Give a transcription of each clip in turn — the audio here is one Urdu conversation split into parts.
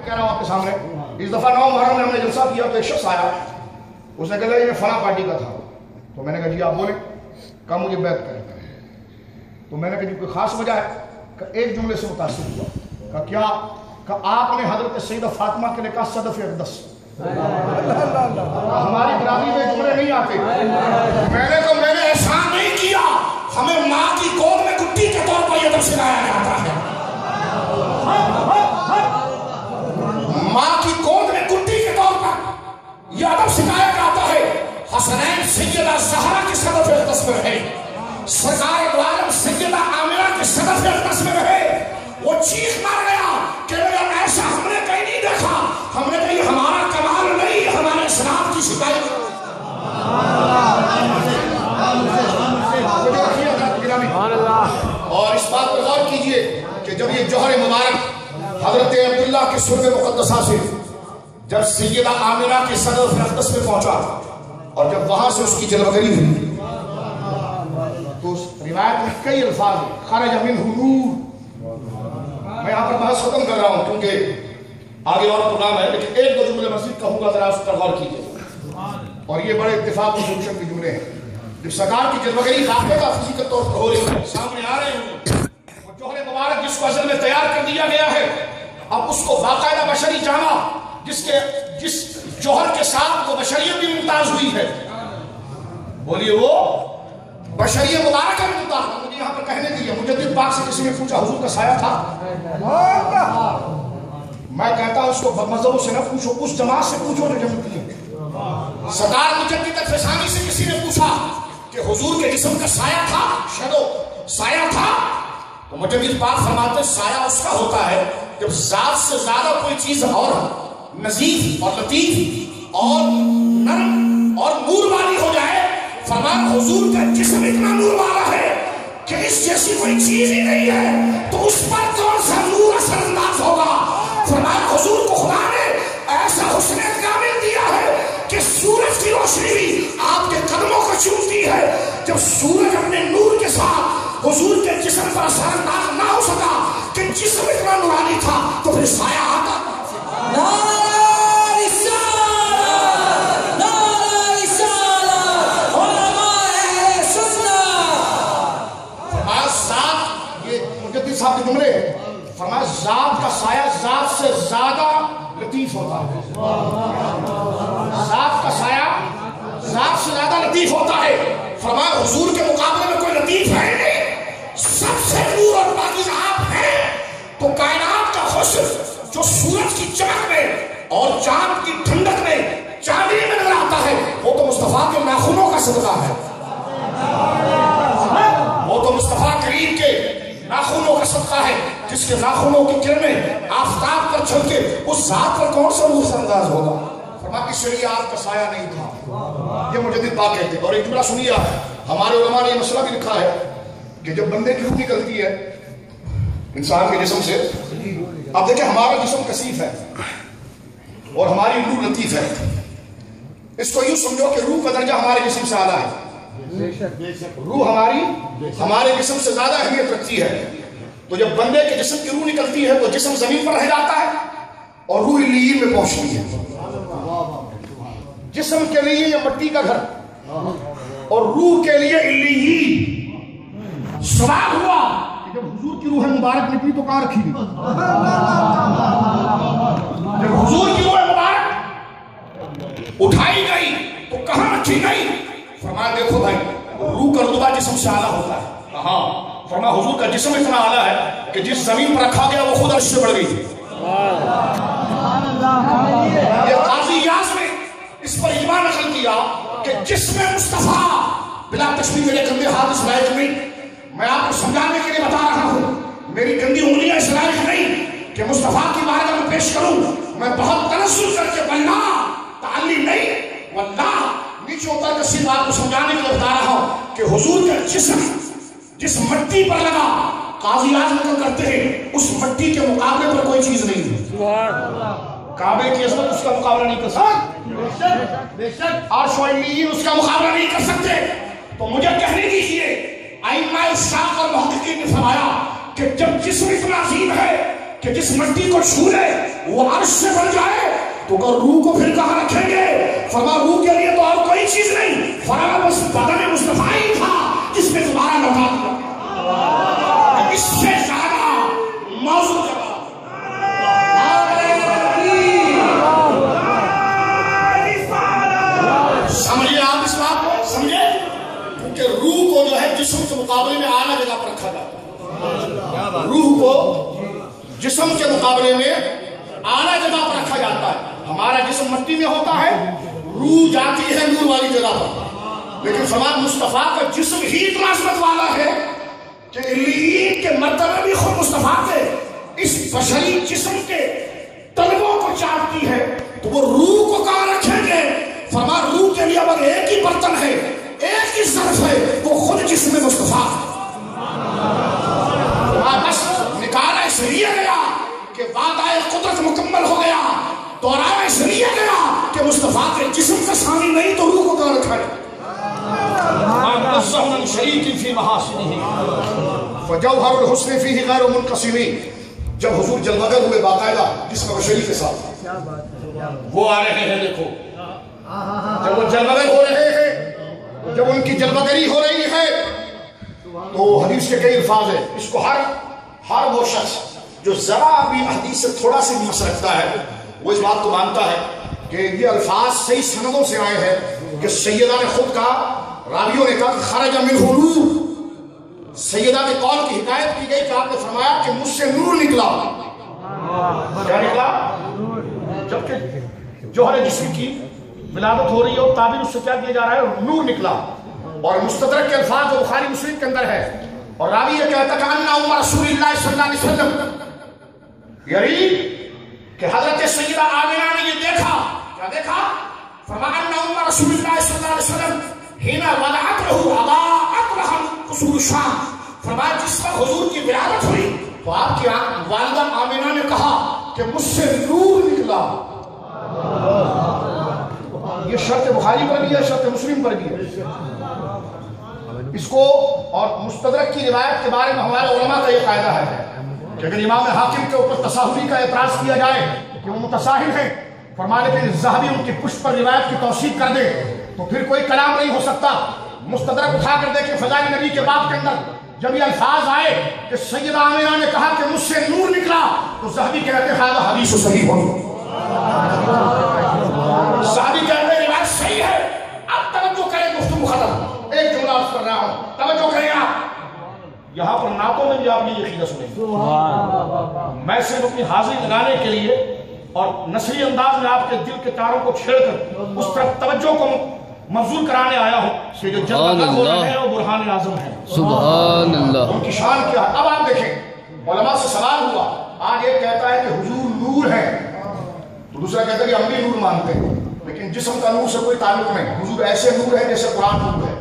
کہہ رہا ہوں آپ کے سامنے، اس دفعہ 9 محرم میں ہم نے جلسہ کیا تو ایک شخص آیا، اس نے کہا یہ فلاں پارٹی کا تھا، تو میں نے کہا جی آپ بولیں، کہا مجھے بیعت کریں، تو میں نے کہا جی کوئی خاص وجہ ہے؟ کہ ایک جملے سے متاثر ہوا، کہا کیا؟ کہ آپ نے حضرت سیدہ فاطمہ کے لیے کہا صدف اقدس، ہماری برادری میں جملے نہیں آتے۔ میں نے کہا میں نے احسان نہیں کیا، ہمیں ماں کی گود میں گٹی کے طور پر یہ ادب سکھایا جاتا ہے، ماں کی گود میں گٹی کے طور پر یہ ادب سکھایا جاتا ہے۔ حسنین سیدہ زہرا کی صدف اقدس میں رہے، سرکار دو عالم سیدہ آمنہ کی صدف اقدس میں رہے، وہ چیخ مار گیا کہ ایسا ہم نے کہیں نہیں دیکھا، ہم نے کہیں ہمارا کمال نہیں، ہمارے اسلام کی شکایت۔ اور اس بات پر غور کیجئے کہ جب یہ جوہر مبارک حضرت عبداللہ کی سرب مقدسہ سے جب سیدہ آمنہ کی صدف اقدس میں پہنچا اور جب وہاں سے اس کی جلوگری ہوئی تو اس روایت میں کئی الفاظ خرج منہ نور۔ میں یہاں پر بحث ختم کر رہا ہوں کیونکہ آگے اور پروگرام ہے، لیکن ایک دو جملے مزید کہوں گا، ذرا اس پر غور کیجیے، اور یہ بڑے اتفاق و سلوشن کے جملے ہیں۔ جب سرکار کی جلوگری واقعہ کا فزیکل طور پر ہو رہی ہے، سامنے آ رہے ہیں، وہ جوہر مبارک جس کو اصل میں تیار کر دیا گیا ہے، اب اس کو باقاعدہ بشری جامہ جس جوہر کے ساتھ وہ بشریت بھی ممتاز ہوئی ہے، بولیے وہ بشریت مبارک ہے ممتاز۔ مجھے یہاں پر کہنے دیا، مجدد پاک سے کسی نے پوچھا حضور کا سایہ تھا؟ میں کہتا ہوں اس کو مذہبوں سے نہ پوچھو، اس جماعت سے پوچھو جو جمعتی ہے۔ سرکار مجدد الفسانی سے کسی نے پوچھا کہ حضور کے جسم کا سایہ تھا، شیڈو سایہ تھا، تو مجدد پاک فرماتے سایہ اس کا ہوتا ہے جب ذات سے زیادہ کوئی چیز اور نظیف اور لطیف اور نرم اور نور والی ہو جائے۔ فرمایا حضور کا جسم اتنا نور والا ہے کہ اس جیسی کوئی چیز ہی نہیں ہے، تو اس پر کون سا نور اثر انداز ہوگا؟ فرمایا حضور کو خدا نے ایسا حسن کامل دیا ہے کہ سورج کی روشنی بھی آپ کے قدموں کو چومتی ہے۔ جب سورج اپنے نور کے ساتھ حضور کے جسم پر اثر انداز نہ ہو سکا کہ جسم اتنا نورانی تھا، تو پھر سایہ آتا۔ صاحب کے جملے فرمایا ذات کا سایہ ذات سے زیادہ لطیف ہوتا ہے، ذات کا سایہ ذات سے زیادہ لطیف ہوتا ہے۔ فرمایا حضور کے مقابلے میں کوئی لطیف ہے نہیں، سب سے نور اور پاکیزہ آپ ہیں، تو کائنات کا حسن جو سورج کی چمک میں اور چاند کی ٹھنڈک میں چاندنی میں نظر آتا ہے، وہ تو مصطفیٰ کے ناخنوں کا صدقہ ہے، وہ تو مصطفیٰ کریم کے ناخنوں کا صدقہ ہے، جس کے ناخنوں کی کرنیں آفتاب پر چھل کے اس ذات پر کون سا نور سے انداز ہوگا؟ فرمایا اس لیے آپ کا سایہ نہیں تھا، یہ مجدد پاک کہتے ہیں۔ اور ایک جملہ سنیے، ہمارے علماء نے یہ مسئلہ بھی لکھا ہے کہ جب بندے کی روح نکلتی ہے انسان کے جسم سے، اب دیکھیں ہمارا جسم کثیف ہے اور ہماری روح لطیف ہے، اس کو یوں سمجھو کہ روح کا درجہ ہمارے جسم سے اعلیٰ ہے، روح ہمارے جسم سے زیادہ اہمیت رکھتی ہے۔ تو جب بندے کے جسم کی روح نکلتی ہے تو جسم زمین پر رہ جاتا ہے اور روح علیین میں پہنچتی ہے۔ جسم کے لیے یہ مٹی کا گھر اور روح کے لیے علیین۔ سوال ہوا کہ جب حضور کی روح مبارک نکلی تو کہاں رکھی گئی؟ جب حضور کی روح مبارک اٹھائی گئی تو کہاں رکھی گئی؟ فرمایا دیکھو بھائی، روح کا رتبہ جسم سے اعلیٰ ہوتا ہے، کہاں؟ فرمایا حضور کا جسم اتنا اعلیٰ ہے کہ جس زمین پر رکھا گیا وہ خود عرش سے بڑھ گئی۔ یہ قاضی ایاز نے اس پر اجماع نقل کیا کہ جسم مصطفیٰ بلا تشبیہ، میرے گندے ہاتھ اس لائق نہیں، میں آپ کو سمجھانے کے لیے بتا رہا ہوں، میری گندی انگلیاں اس لائق نہیں کہ مصطفیٰ کی بارگاہ میں پیش کروں، میں بہت تنزل کر کے واللہ تعلی نہیں، واللہ نیچے اتر کے صرف آپ کو سمجھانے کے لیے بتا رہا ہوں کہ حضور کا جسم جس مٹی پر لگا، قاضی اعظم نقل کرتے ہیں اس مٹی کے مقابلے پر کوئی چیز نہیں ہے۔ کعبے کی عظمت اس کا مقابلہ نہیں کر سکتے، عرش و علیین اس کا مقابلہ نہیں کر سکتے۔ تو مجھے کہنے دیجیے، ائمہ اشراق اور محققین نے فرمایا کہ جب جسم اتنا عظیم ہے کہ جس مٹی کو چھو لے وہ عرش سے بن جائے تو روح کو پھر کہاں رکھیں گے؟ فرمایا روح کے لیے تو اور کوئی چیز نہیں، فرمایا بس بدن مصطفیٰ ہی تھا جس میں دوبارہ لوٹا دیا۔ اس سے زیادہ موضوع سمجھے آپ اس بات کو، سمجھے؟ کیونکہ روح کو جو ہے جسم کے مقابلے میں اعلیٰ جگہ پر رکھا جاتا ہے، روح کو جسم کے مقابلے میں اعلیٰ جگہ پر رکھا جاتا ہے۔ ہمارا جسم مٹی میں ہوتا ہے، روح جاتی ہے نور والی جگہ پر، لیکن فرمایا مصطفیٰ کا جسم ہی اتنا عظمت والا ہے کہ علیین کے مرتبے بھی خود مصطفیٰ کے اس بشری جسم کے طلبوں کو چاہتی ہے، تو وہ روح کو کہاں رکھیں گے؟ فرمایا روح کے لیے اگر ایک ہی برتن ہے، ایک ہی ظرف ہے، وہ خود جسم مصطفیٰ بس نکالا اس لیے گیا کہ وعدہ قدرت مکمل ہو گیا، دوہرایا اس لیے گیا کہ مصطفیٰ کے جسم کا ثانی نہیں تو روح کو کہاں رکھا ہے؟ فجوہر الحسن فیہ غیر منقسم، جب حضور جلوگر ہوئے باقاعدہ جسم بشری کے ساتھ، وہ آ رہے ہیں، دیکھو جب وہ جلوگر ہو رہے ہیں، جب ان کی جلوگری ہو رہی ہے تو حدیث کے کئی الفاظ ہیں، اس کو ہر وہ شخص جو ذرا بھی حدیث سے تھوڑا سی مس رکھتا ہے وہ اس بات کو مانتا ہے کہ یہ الفاظ صحیح سندوں سے آئے ہیں کہ سیدہ نے خود کہا، راویوں نے کہا کہ خرج منہ نور، سیدہ کے قول کی حکایت کی گئی کہ آپ نے فرمایا کہ مجھ سے نور نکلا۔ کیا نکلا؟ جبکہ جوہر جسم کی ولادت ہو رہی ہے اور تعبیر اس سے کیا کیا جا رہا ہے؟ نور نکلا۔ اور مستدرک کے الفاظ جو بخاری مسلم کے اندر ہے، اور راوی یہ کہتا کہ ان ام رسول اللہ صلی اللہ علیہ وسلم، یعنی کہ حضرت سیدہ آمنہ نے یہ دیکھا، کیا دیکھا؟ فرمایا ان ام رسول اللہ صلی اللہ علیہ وسلم حین وضعت له اضاءت لها قصور الشام، فرمایا جس وقت حضور کی ولادت ہوئی تو آپ کی والدہ آمنہ نے کہا کہ مجھ سے نور نکلا۔ یہ شرط بخاری پر بھی ہے، شرط مسلم پر بھی ہے۔ اس کو اور مستدرک کی روایت کے بارے میں ہمارے علماء کا یہ قاعدہ ہے کہ اگر امام حاکم کے اوپر تساہلی کا اعتراض کیا جائے کہ وہ متساہل ہیں، فرمانے کے ذہبی ان کی پشت پر روایت کی توثیق کر دے تو پھر کوئی کلام نہیں ہو سکتا۔ مستدرک اٹھا کر دیکھیں فضائل نبی کے باب کے اندر جب یہ الفاظ آئے کہ سیدہ آمنہ نے کہا کہ مجھ سے نور نکلا تو ذہبی کہتے ہیں ہذا حدیث صحیح ہو، ذہبی کہتے ہیں روایت صحیح ہے۔ اب توجہ کریں، گفتگو ختم، ایک جملہ عرض کر رہا ہوں، توجہ کریں آپ۔ یہاں پر نعتوں میں بھی آپ نے یہ عقیدہ سنیں، میں صرف اپنی حاضری لگانے کے لیے اور نثری انداز میں آپ کے دل کے تاروں کو چھیڑ کر اس طرف توجہ کو مبذول کرانے آیا ہوں کہ جو جلوہ ہو رہے ہیں وہ برہان اعظم ہیں، سبحان اللہ، ان کی شان کیا ہے۔ اب آپ دیکھیں علماء سے سوال ہوا، آج ایک کہتا ہے کہ حضور نور ہے تو دوسرا کہتا ہے کہ ہم بھی نور مانتے ہیں، لیکن جسم کا نور سے کوئی تعلق نہیں، حضور ایسے نور ہے جیسے قرآن نور ہے،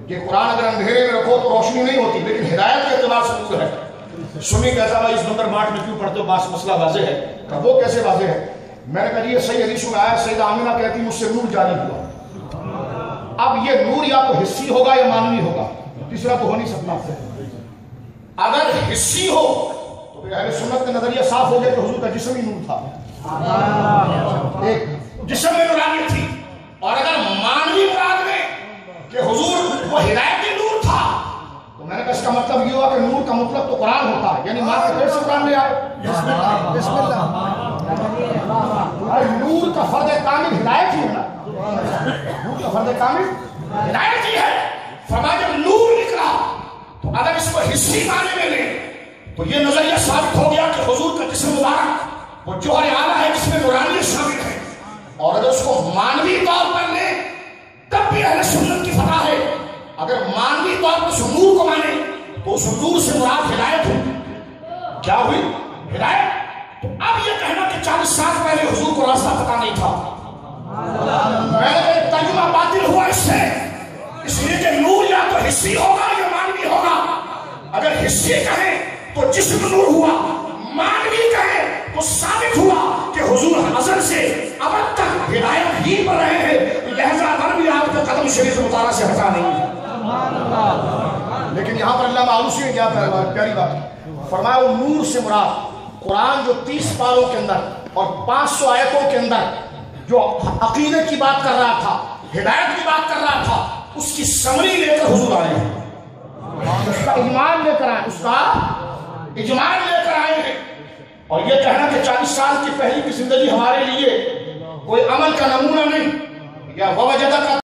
کہ قرآن اگر اندھیرے میں رکھو تو روشنی نہیں ہوتی لیکن ہدایت کے اعتبار سے نور ہے۔ سنی کہتا بھائی اس بندر مارٹ میں کیوں پڑھتے ہو، باس مسئلہ واضح ہے، کہ وہ کیسے واضح ہے؟ میں نے کہا یہ صحیح حدیث میں آیا، سیدہ آمنہ کہتی مجھ سے نور جاری ہوا۔ اب یہ نور یا تو حصی ہوگا یا معنوی ہوگا، تیسرا تو ہو نہیں سکتا۔ اگر حصی ہو تو پھر اہل سنت کا نظریہ صاف ہو گیا کہ حضور کا جسم ہی نور تھا، ایک جسم میں نورانیت تھی، اور اگر معنوی مراد میں کہ حضور وہ ہدایتی نور تھا تو میں نے کہا اس کا مطلب یہ ہوا کہ نور کا مطلب تو قرآن ہوتا ہے، یعنی ماں کے پیٹ سے قرآن لے آئے، بسم اللہ، نور کا فرد کامل ہدایت ہی ہے، نور کا فرد کامل ہدایت ہی ہے۔ فرمایا جب نور نکلا تو اگر اس کو حصی معنی میں لیں تو یہ نظریہ ثابت ہو گیا کہ حضور کا جسم مبارک وہ جوہر اعلیٰ ہے جس میں نورانیت شامل ہے، اور اگر اس کو معنوی طور پر لیں تب بھی اہل سنت کی فتح ہے۔ اگر معنوی طور پر اس نور کو مانے تو اس نور سے مراد ہدایت ہوئی، کیا ہوئی؟ ہدایت۔ تو اب یہ کہنا کہ 40 سال پہلے حضور کو راستہ پتہ نہیں تھا، میں ترجمہ باطل ہوا اس سے، اس لیے کہ نور یا تو حصی ہوگا یا معنوی ہوگا۔ اگر حصی کہیں تو جسم نور ہوا، معنوی کہیں تو ثابت ہوا کہ حضور ازل سے ابد تک ہدایت ہی پر رہے ہیں، لہذا اگر بھی آپ کے قدم شریف مطالعہ سے ہٹا نہیں ہے۔ لیکن یہاں پر علامہ آلوسی نے کیا پیاری بات فرمایا، وہ نور سے مراد قرآن جو 30 پاروں کے اندر اور 500 آیتوں کے اندر جو عقیدے کی بات کر رہا تھا، ہدایت کی بات کر رہا تھا، اس کی سمری لے کر حضور آئے ہیں، اس کا اجمال لے کر آئے، اس کا اجمال لے کر آئے ہیں۔ اور یہ کہنا کہ 40 سال کی پہلی کی زندگی ہمارے لیے کوئی عمل کا نمونہ نہیں، یا ووجدہ کا